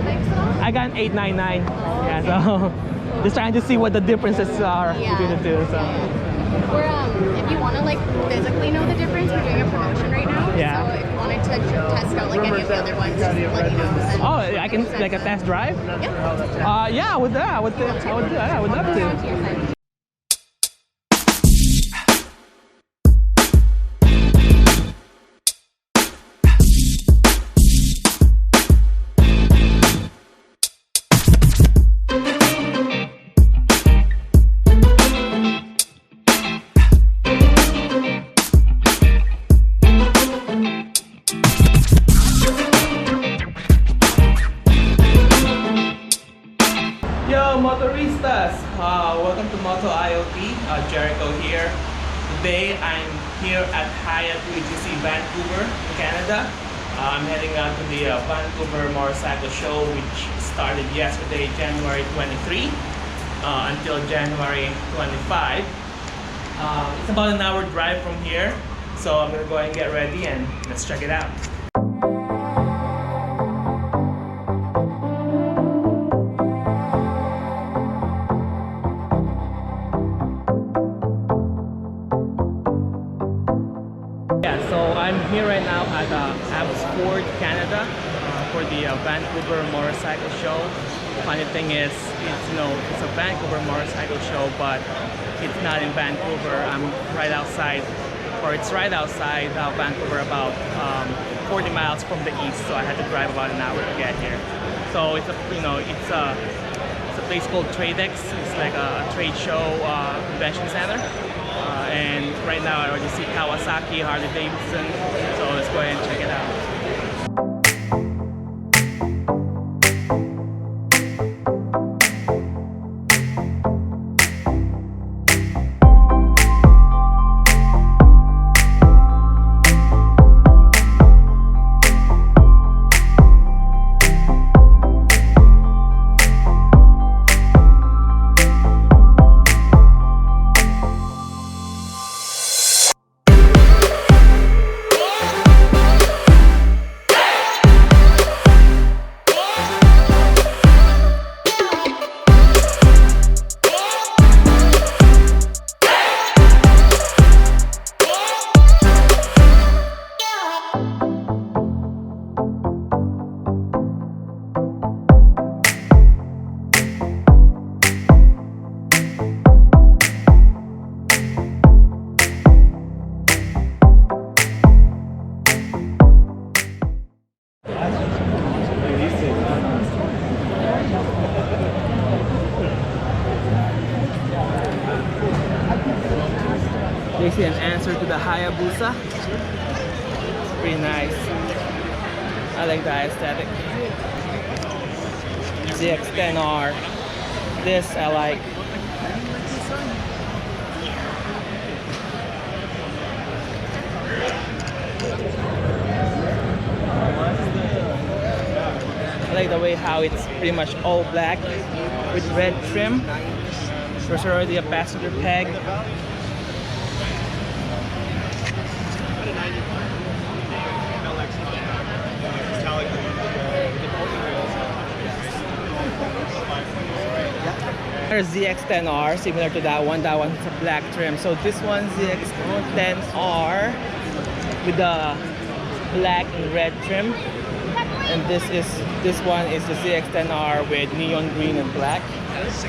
bikes at all? I got an 899. Yeah, so just trying to see what the differences are between the two. So. We're if you want to like physically know the difference, we're doing a promotion right now. Yeah. So if you wanted to test out like any of the other ones, just let you know. Oh, I can like a test drive? Yeah. Yeah, I would do that. I would love to. Yo, motoristas! Welcome to Moto IoT. Jericho here. Today I'm here at Hyatt UGC Vancouver, Canada. I'm heading out to the Vancouver Motorcycle Show, which started yesterday, January 23, until January 25. It's about an hour drive from here, so I'm gonna go ahead and get ready and let's check it out. So I'm here right now at Abbotsford, Canada, for the Vancouver Motorcycle Show. Funny thing is, it's a Vancouver Motorcycle Show, but it's not in Vancouver. I'm right outside, or it's right outside Vancouver, about 40 miles from the east. So I had to drive about an hour to get here. So it's a place called TradeX. It's like a trade show convention center. And right now I already see Kawasaki, Harley-Davidson, so let's go ahead and check it out. They see an answer to the Hayabusa. It's pretty nice. I like the aesthetic. ZX-10R. This I like. I like the way how it's pretty much all black with red trim. There's already a passenger peg. There's ZX-10R, similar to that one. That one's a black trim. So this one's ZX-10R with the black and red trim, and this one is the ZX-10R with neon green and black. It's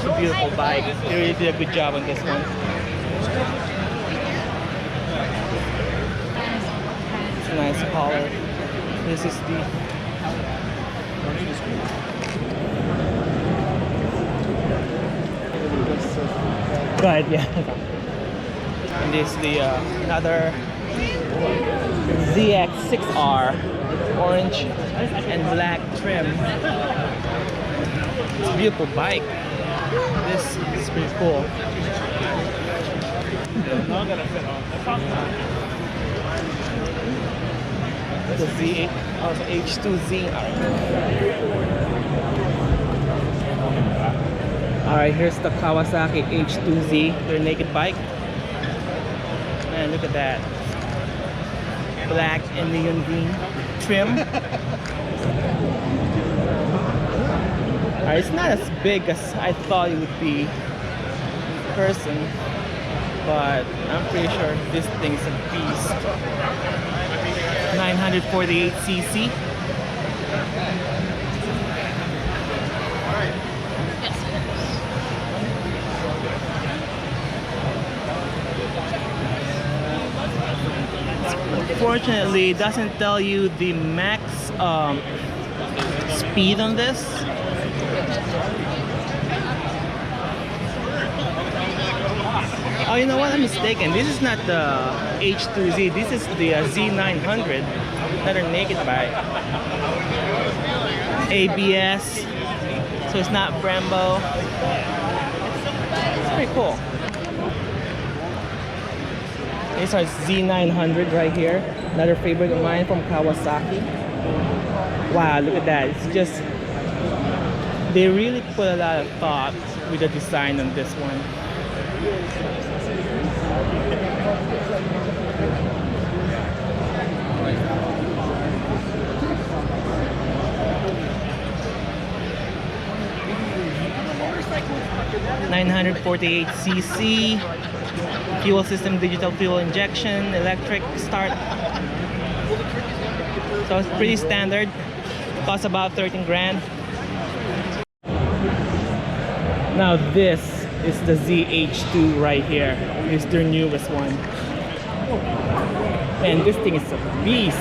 a beautiful bike. They really did a good job on this one. It's a nice color. This is the go ahead, yeah. And this is the another ZX-6R, orange and black trim. It's a beautiful bike. This is pretty cool. The Z, also H2Z. Alright, here's the Kawasaki H2Z, their naked bike. Man, look at that. black and neon green trim. It's not as big as I thought it would be in person, but I'm pretty sure this thing's a beast. 948cc. Fortunately, it doesn't tell you the max speed on this. Oh, you know what? I'm mistaken. This is not the H2Z. This is the Z900. Another naked bike. ABS. So it's not Brembo. It's pretty cool. This is Z900 right here. Another favorite of mine from Kawasaki. Wow, look at that. It's just... They really put a lot of thought with the design on this one. (948cc) fuel system, digital fuel injection, electric start. So it's pretty standard. Costs about 13 grand. Now this is the ZH2 right here. It's their newest one. And this thing is a beast.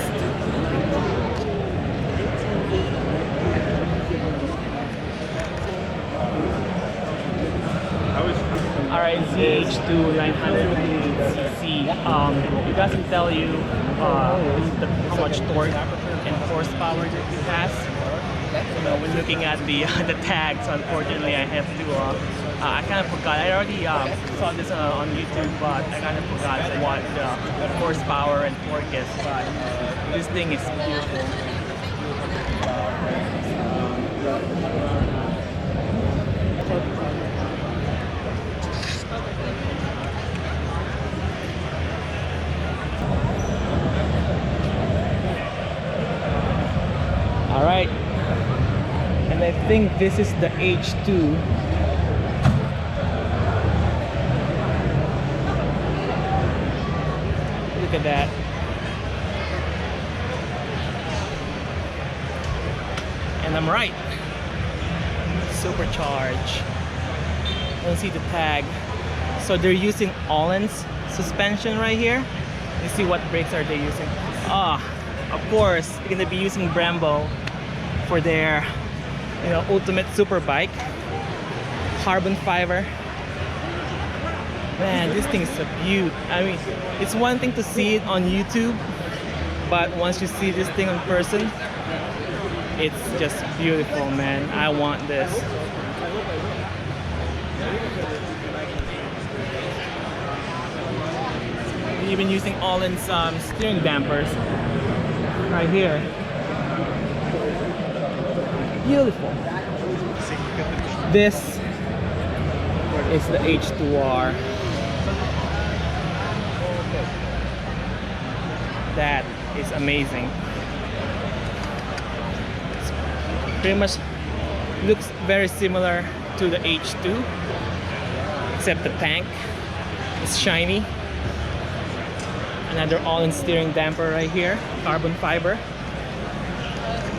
Alright, ZH2 900cc. It doesn't tell you how much torque and horsepower that it has. You know, when looking at the tags, unfortunately, I have to. I kind of forgot. I already saw this on YouTube, but I kind of forgot what the horsepower and torque is. But this thing is beautiful. All right. And I think this is the H2. Look at that. And I'm right. Supercharged. You don't see the tag. So they're using Allen's suspension right here. You see what brakes are they using? Of course, they're gonna be using Brembo for their ultimate super bike. Carbon fiber. Man, this thing is a beaut. I mean, it's one thing to see it on YouTube, but once you see this thing in person, it's just beautiful, man. I want this. Even using Allen's steering dampers right here. Beautiful. This is the H2R. That is amazing. It's pretty much looks very similar to the H2, except the tank is shiny. Another Allen steering damper right here, carbon fiber.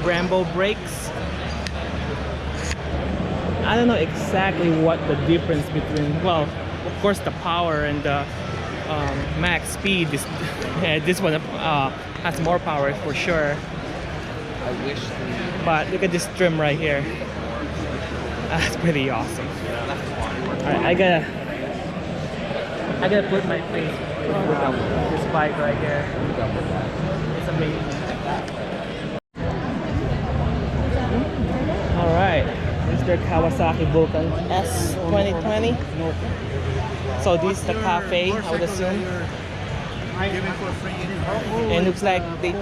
Brembo brakes. I don't know exactly what the difference between, well, of course the power and the max speed is. This one has more power for sure. But look at this trim right here. That's pretty awesome. Alright, I gotta put my face with this bike right here. It's amazing. Alright, this is their Kawasaki Vulcan S 2020. So this is the cafe, I would assume. And it looks like they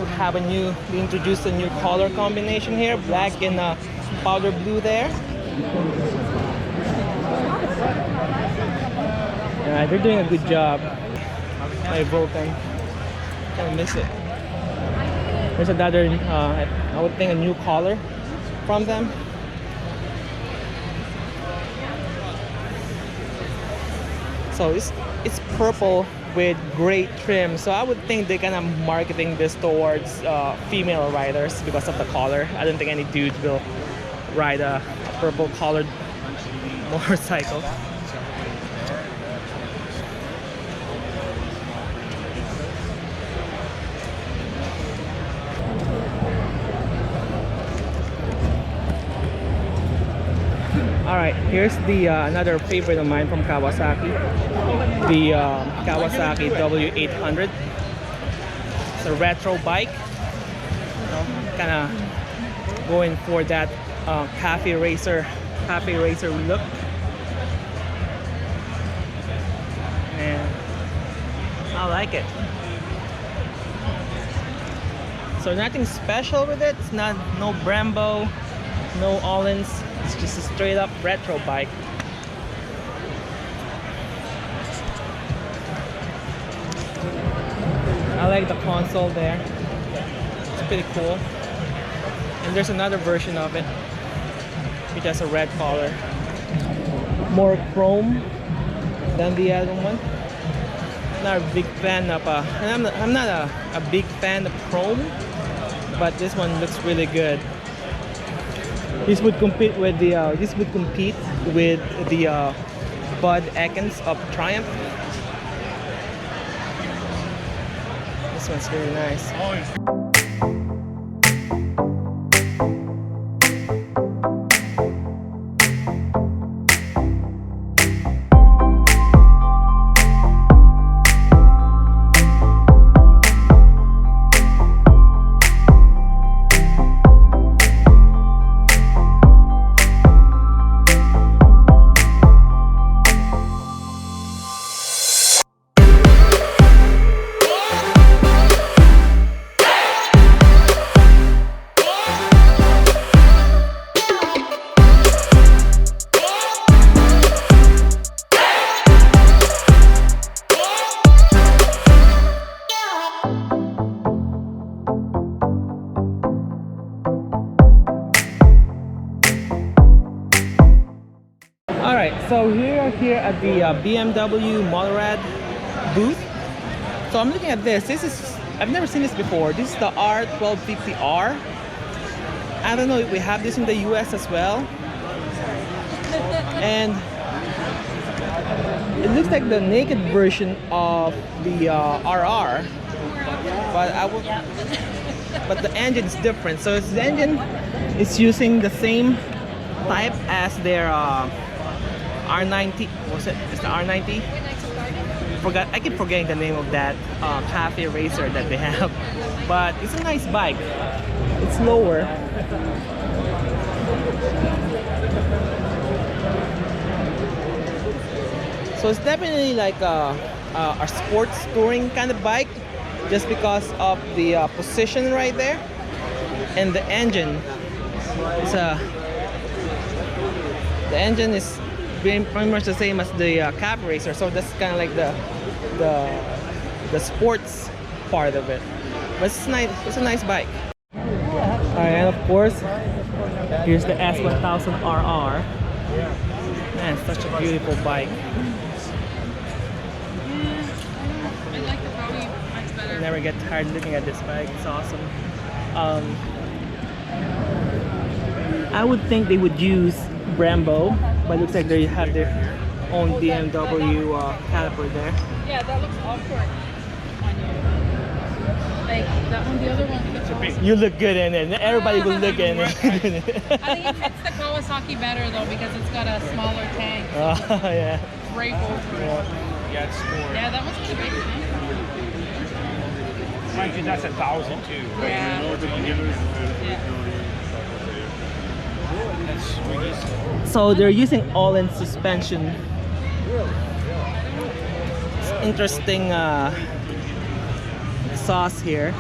introduced a new color combination here, black and powder blue there. Yeah, they're doing a good job. My Vulcan, kind of miss it. There's another, I would think, a new color from them. So it's purple with gray trim. So I would think they're kind of marketing this towards female riders because of the color. I don't think any dudes will ride a purple colored motorcycle. Alright, here's the another favorite of mine from Kawasaki. The Kawasaki W800. It's a retro bike. Kind of going for that cafe racer look. And I like it. So nothing special with it. It's not no Brembo, no Allens. It's just a straight up retro bike. I like the console there. It's pretty cool. And there's another version of it which has a red color. More chrome than the other one. Not a big fan of and I'm not a big fan of chrome, but this one looks really good. This would compete with the Bud Ekins of Triumph. This one's really nice. So we are here at the BMW Motorrad booth. So I'm looking at this. I've never seen this before. This is the R1250R. I don't know if we have this in the US as well. And it looks like the naked version of the RR. But the engine is different. So the engine is using the same type as their R90. What's it? It's the R90. I keep forgetting the name of that cafe racer that they have. But it's a nice bike. It's lower. So it's definitely like a sports touring kind of bike, just because of the position right there, and the engine. The engine is pretty much the same as the cab racer, so that's kind of like the sports part of it. But it's nice. It's a nice bike. Alright, and of course, here's the S1000RR. Man, such a beautiful bike. I like the Bowie much better. I never get tired looking at this bike. It's awesome. I would think they would use Brembo, but it looks like they have their own BMW caliper there. Yeah, that looks awkward on you. Like that one, the other one looks awesome. You look good in it. Everybody will look in it. I think it fits the Kawasaki better though because it's got a smaller tank. Oh yeah. Right over. Yeah, it's sport. Yeah, that one's pretty big. Mind you, that's 1,000 too. Right? Yeah. So they're using all-in suspension. It's interesting sauce here.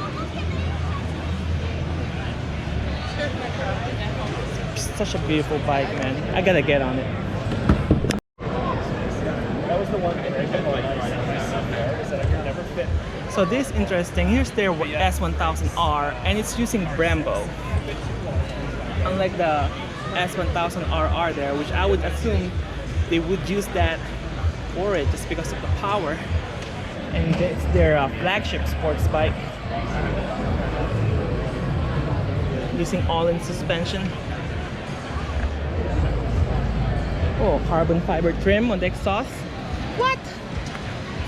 Such a beautiful bike, man. I gotta get on it. That was the one thing I didn't like myself there, is that I could never fit So this is interesting. Here's their S1000R, and it's using Brembo. Unlike the S1000RR there, which I would assume they would use that for it just because of the power. And it's their flagship sports bike, using all-in suspension. Oh, carbon fiber trim on the exhaust. What?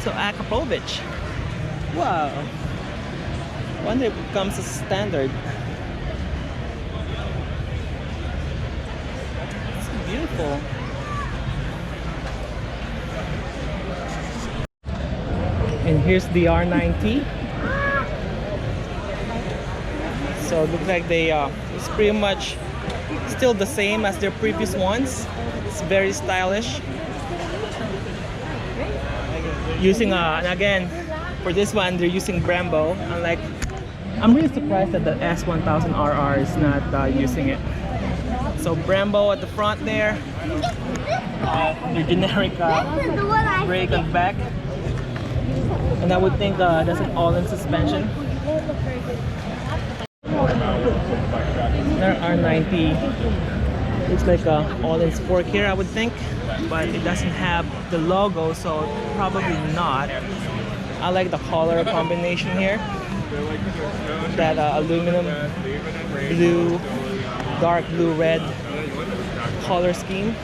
So Akaprovich. Wow. Wonder if it comes as standard. It's beautiful. And here's the R9T. So it looks like they it's pretty much still the same as their previous ones. It's very stylish. Using and again, for this one they're using Brembo. Unlike, I'm really surprised that the S1000RR is not using it. So Brembo at the front there. Your generic brake on the back. And I would think that's an all-in suspension. There R90 looks like a all-in sport here, I would think, but it doesn't have the logo, so probably not. I like the color combination here. That aluminum blue, dark blue red color scheme.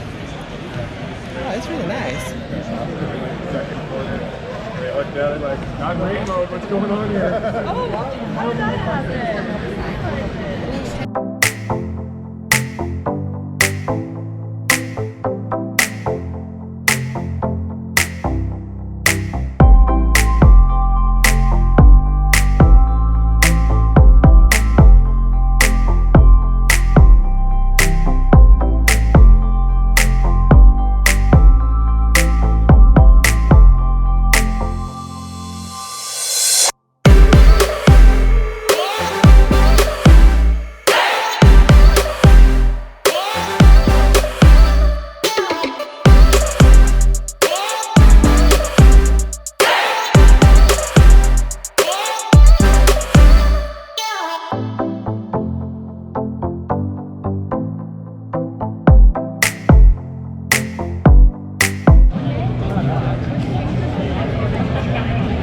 Oh, it's really nice. Like, not rainbow, what's going on here? Oh, how did that happen?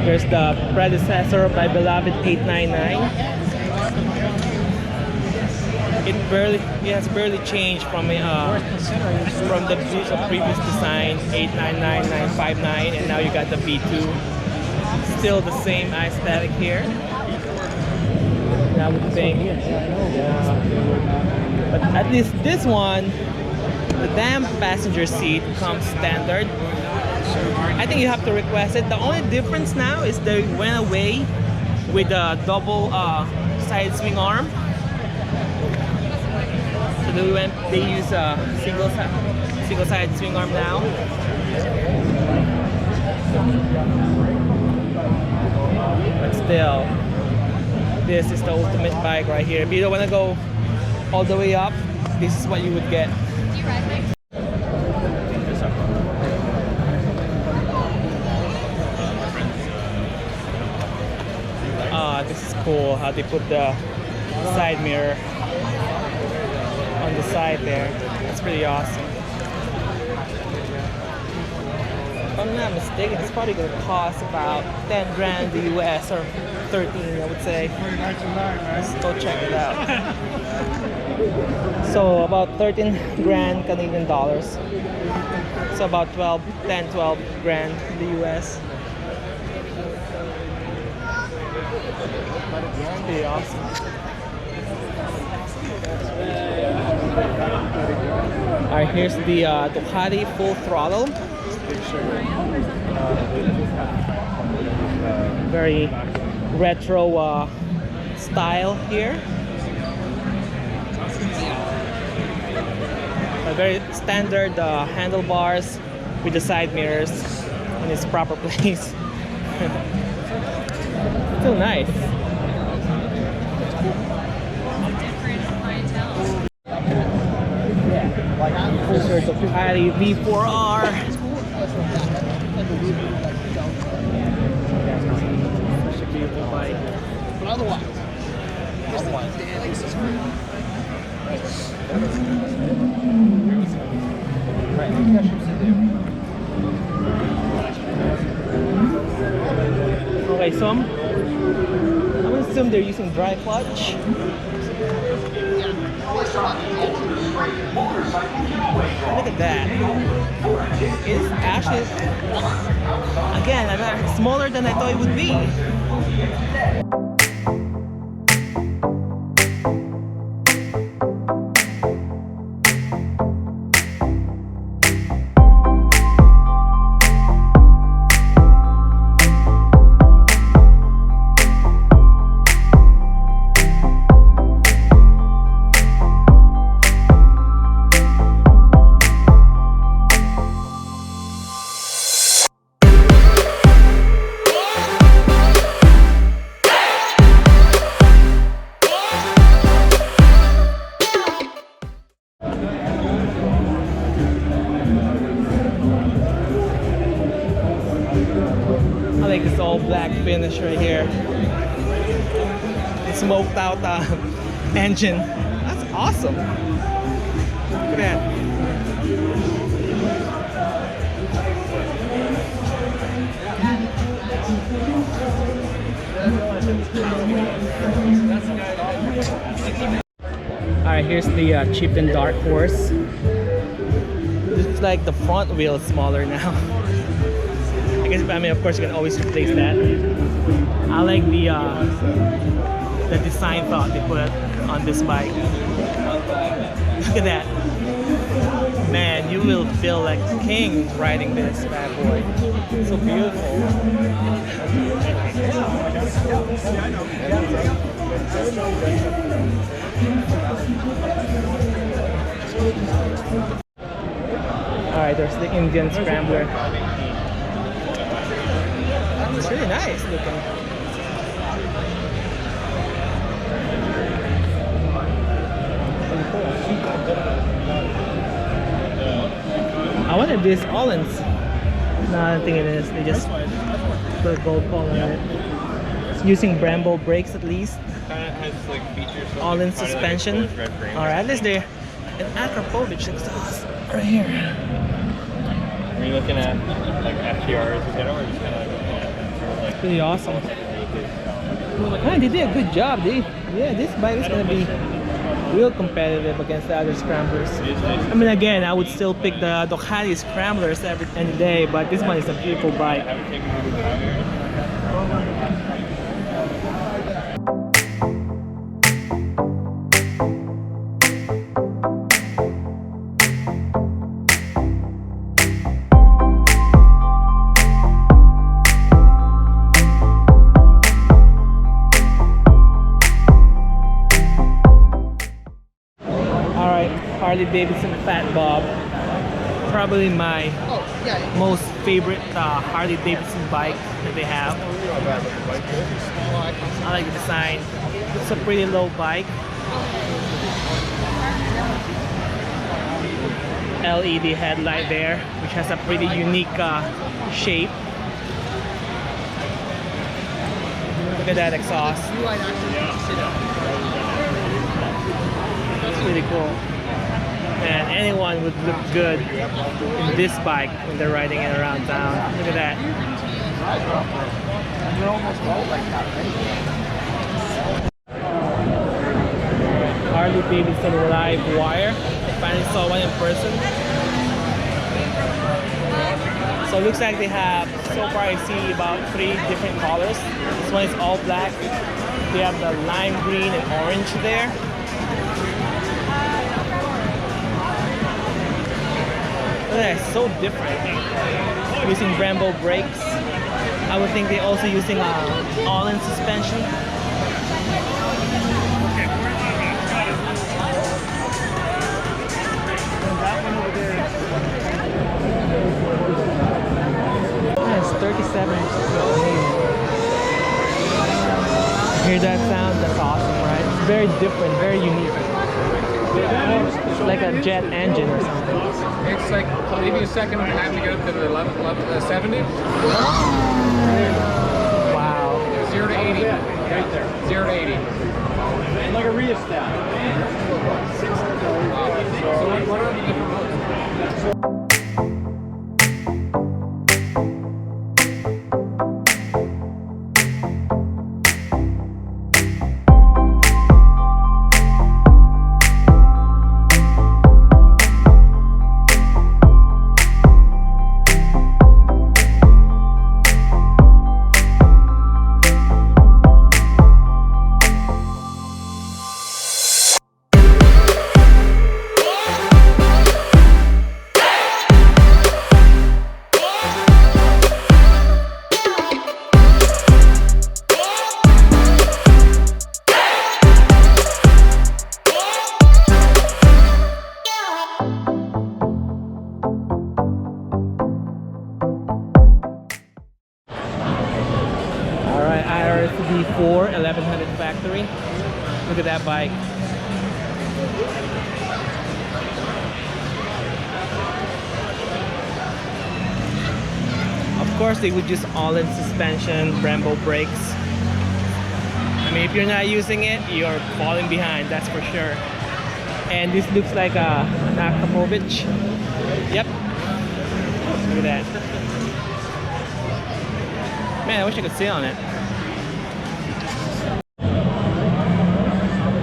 There's the predecessor of my beloved 899. It has barely changed from the previous design, 899, 959, and now you got the V2. Still the same aesthetic here. And I would think, but at least this one, the damn passenger seat comes standard. I think you have to request it. The only difference now is they went away with the double side swing arm. So they use a single side swing arm now. But still, this is the ultimate bike right here. If you don't want to go all the way up, this is what you would get. Do you ride bikes? This is cool how they put the side mirror on the side there. That's pretty awesome. If I'm not mistaken, it's probably going to cost about 10 grand the US or 13, I would say. Let's go check it out. So about 13 grand Canadian dollars. So about 10, 12 grand in the US. Pretty awesome. Alright, here's the Ducati full throttle. Very retro style here. A very standard handlebars with the side mirrors in its proper place. Still nice. Here's your Ducati V4R. Such a Otherwise, this is great. Right, maybe I should sit there. Okay, so I'm gonna assume they're using dry clutch. Look at that. It's actually, again, smaller than I thought it would be. I like this all black finish right here. The smoked out engine. That's awesome. Look at that. Alright, here's the cheap and dark horse. Looks like the front wheel is smaller now. I guess, I mean, of course, you can always replace that. I like the design thought they put on this bike. Look at that. Man, you will feel like a king riding this bad boy. So beautiful. Alright, there's the Indian Scrambler. It's really nice looking. I wanted this Allens. No, I don't think it is. They just put a gold color on it. It's using Brembo brakes at least. Has like features. All-in suspension. Alright, at least they're an Akrapovic exhaust right here. Are you looking at like FTRs or just kind of like Pretty awesome. Man, they did a good job. Yeah, this bike is gonna be real competitive against the other scramblers. I mean, again, I would still pick the Ducati scramblers any day, but this one is a beautiful bike. Harley-Davidson Fat Bob, probably my most favorite Harley-Davidson bike that they have. I like the design. It's a pretty low bike. LED headlight there, which has a pretty unique shape. Look at that exhaust. That's really cool. And anyone would look good in this bike when they're riding it around town. Look at that. Harley-Davidson live wire. I finally saw one in person. So it looks like they have, so far I see about 3 different colors. This one is all black. They have the lime green and orange there. They're so different. Using Brembo brakes. I would think they're also using all-in suspension. And that one over there. It's 37. Hear that sound? That's awesome, right? It's very different, very unique. It's like a jet engine or something. It's like maybe a second and a half to get up to the 70. Wow. 0 to 80. Right there. 0 to 80. Like a rheostat. So what are the different modes? V4 1100 factory. Look at that bike. Of course, they would use all-in suspension, Brembo brakes. I mean, if you're not using it, you're falling behind, that's for sure. And this looks like an Akramovich. Yep. Look at that. Man, I wish I could sit on it.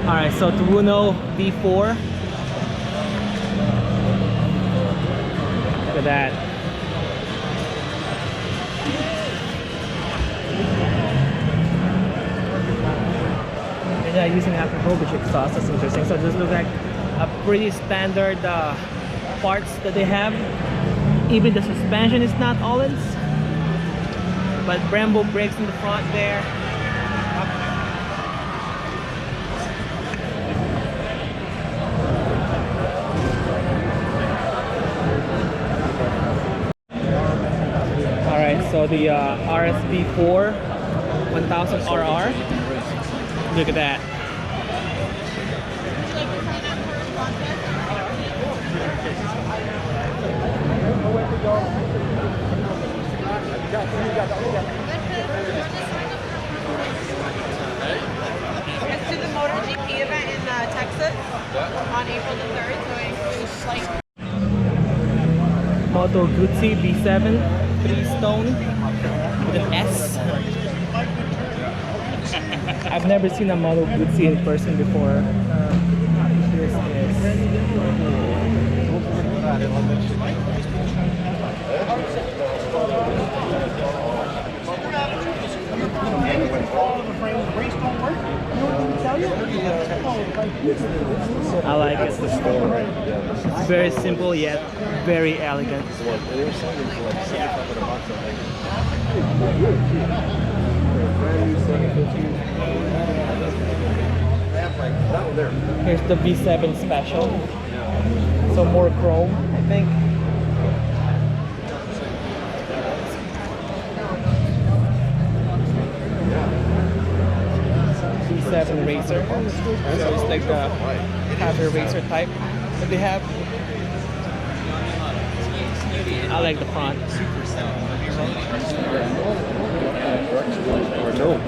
Alright, so Tuono V4. Look at that. They're not using Aprilia exhaust, that's interesting. So this looks like a pretty standard parts that they have. Even the suspension is not all-ins, but Brembo brakes in the front there. So the RSV4 1000RR. Look at that. It's to the MotoGP event in Texas on April the 3rd, so it includes like Moto Guzzi V7 3-stone with an S. I've never seen a Moto Guzzi in person before. This is I like it. It's very simple yet very elegant. Here's the V7 special. So more chrome, I think. V7 Racer. So it's like the Cafe Racer type that they have. I like the front. No.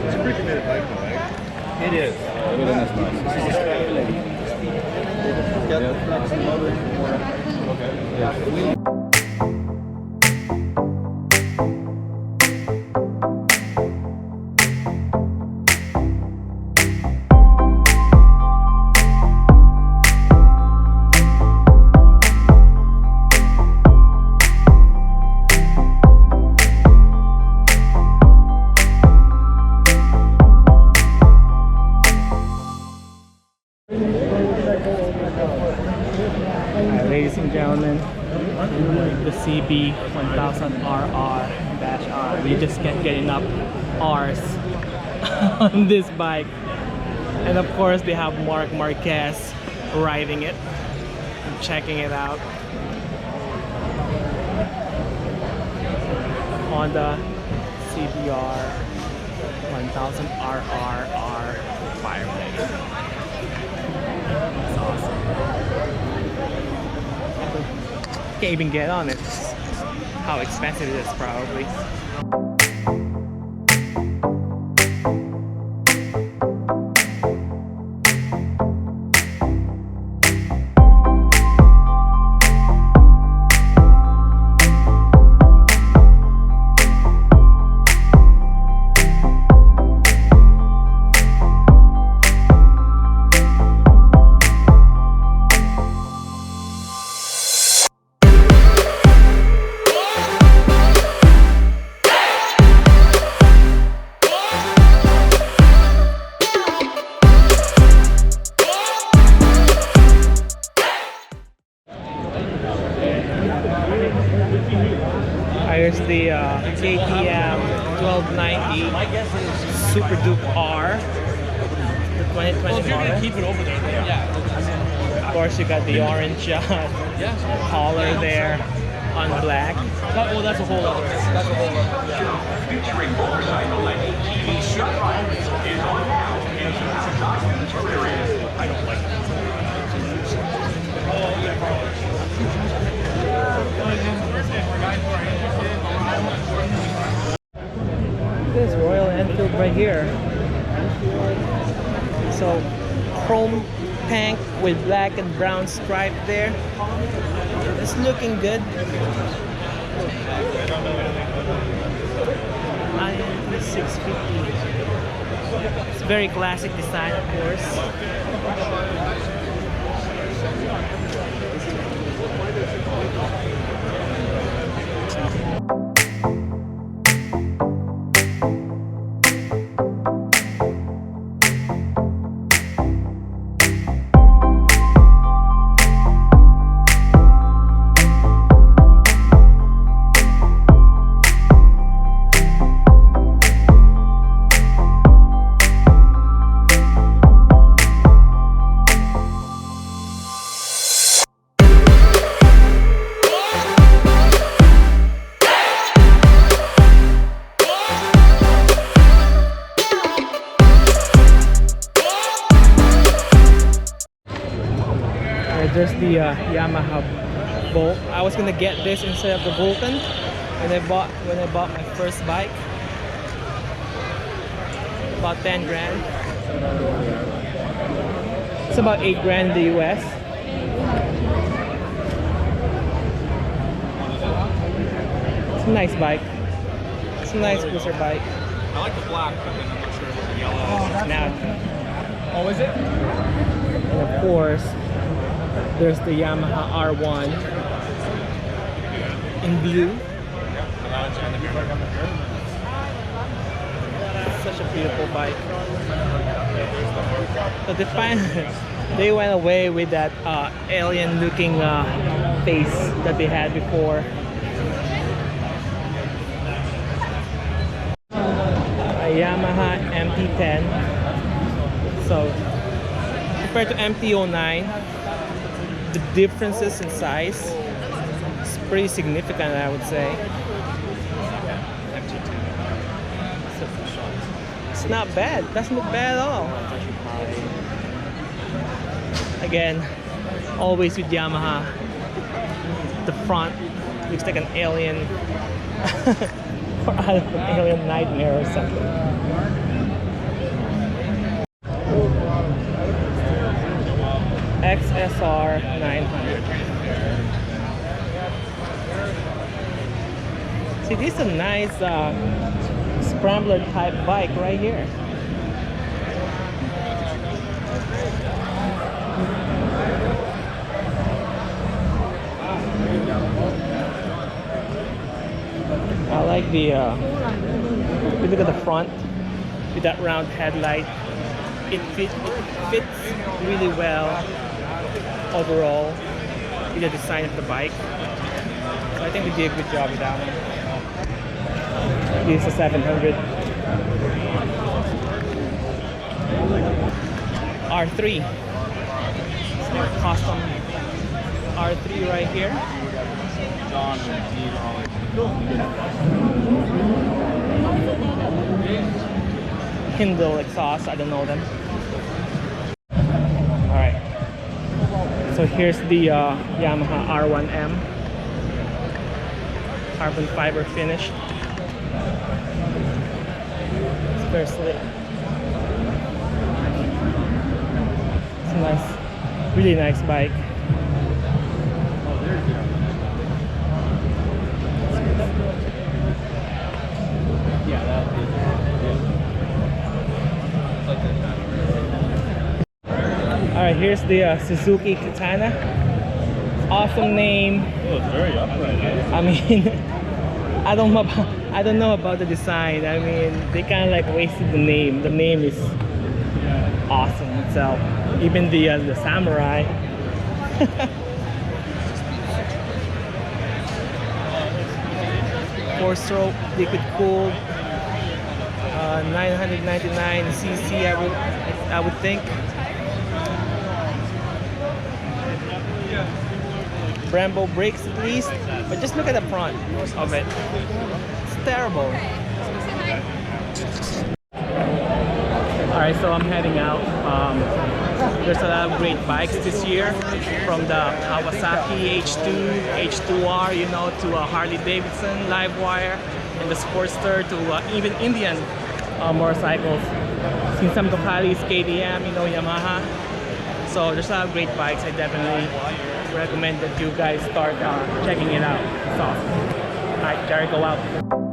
It's a pretty committed bike though, right? It is. Everything is nice. Ladies and gentlemen, the CB1000RR-R. You just can't get enough R's on this bike. And of course they have Marc Marquez riding it and checking it out. Honda CBR 1000RR-R Fireblade. That's awesome. can't even get on it. How expensive it is, probably. Here's the KTM 1290 Super Duke R, the 2020 model. Keep it over there. Yeah. Of course, you got the orange collar there on black. Well, that's a whole other. That's a whole other. Yeah. Featuring motorcycle and TV showtime is on now in I don't like This Royal Enfield right here. So chrome tank with black and brown stripe there. It's looking good. INT 650. It's very classic design, of course. There's the Yamaha Bolt. I was gonna get this instead of the Vulcan when I bought my first bike. About 10 grand. It's about 8 grand in the US. It's a nice bike. It's a nice cruiser bike. I like the black, but then I'm not sure what the yellow is. Now, Oh, is it? and of course, there's the Yamaha R1 in blue. Such a beautiful bike. So they went away with that alien-looking face that they had before. A Yamaha MT-10. So compared to MT-09, the differences in size is pretty significant, I would say. It's not bad. Doesn't look bad at all. Again, always with Yamaha, the front looks like an alien or out of an alien nightmare or something. XSR 900. See, this is a nice scrambler type bike right here. I like the if you look at the front with that round headlight. It fits really well overall with the design of the bike. So I think they did a good job with that one. This is a 700. R3. It's their custom R3 right here. Hindle exhaust, I don't know them. Alright, so here's the Yamaha R1M carbon fiber finish. It's very slick. It's a nice, really nice bike. Alright, here's the Suzuki Katana. Awesome name. Oh, it's very upright. I mean, I don't know about the design. I mean, they kind of like wasted the name. The name is awesome itself. Even the samurai. 4-stroke, liquid cooled, 999 cc. I would think. Brembo brakes at least, but just look at the front of it. It's terrible. Alright, so I'm heading out. There's a lot of great bikes this year, from the Kawasaki H2, H2R, you know, to Harley-Davidson, Livewire, and the Sportster, to even Indian motorcycles. Seen some Ducatis, KTM, you know, Yamaha. So there's a lot of great bikes. I definitely recommend that you guys start checking it out. It's awesome. Alright, Jericho out.